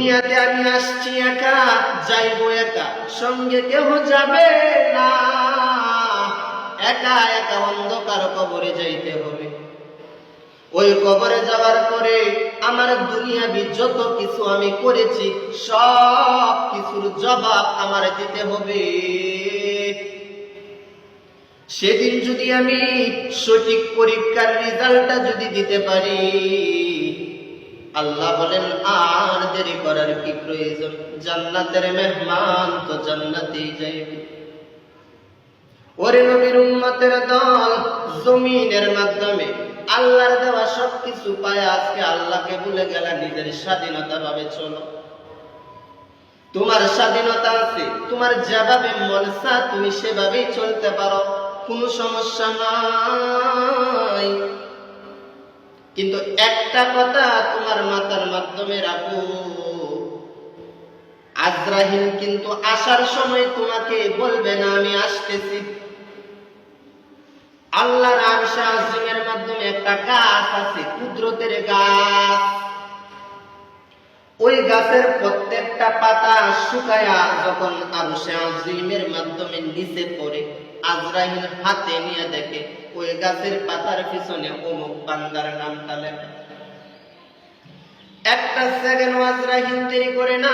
দুনিয়াতে আমি আসছি একা, যাইবো একা, সঙ্গে কেহ যাবে না। একা একা অন্ধকার কবরে যাইতে হবে। ওই কবরে যাওয়ার পরে আমার দুনিয়াবি যত কিছু আমি করেছি সব কিছুর জবাব আমার দিতে হবে। সেদিন যদি আমি সঠিক পরীক্ষার রেজাল্টটা যদি দিতে পারি, আল্লাহ বলেন আর দেরি করার কি প্রয়োজন, জান্নাতের মেহমান তো জান্নাতেই যাইবে। ওরে নবীর উম্মতের দল, জমিনের মাধ্যমে আল্লাহর দেওয়া সবকিছু পায় আজকে আল্লাহকে ভুলে গেলা, নিজের স্বাধীনতা ভাবে চলো। তোমার স্বাধীনতা আছে, তোমার যেভাবে মন চায় তুমি সেভাবেই চলতে পারো, কোনো সমস্যা নাই। কিন্তু একটা কথা তোমার মাথার মাধ্যমে রাখো, আজরাইল কিন্তু আসার সময় তোমাকে বলবে না আমি আসতেছি। আল্লাহর আরশে আজিমের মাধ্যমে একটা গাছ আছে, কুদরতের গাছ। ওই গাছের প্রত্যেকটা পাতা শুকায়া যখন আরশে আজিমের মাধ্যমে নিচে পড়ে, আজরাইল হাতে নিয়ে দেখে ওই গাছের পাতার পিছনে অমুক বান্দার নামটা লেখা। একটা সেকেন্ড আজরাইল দেরি করে না।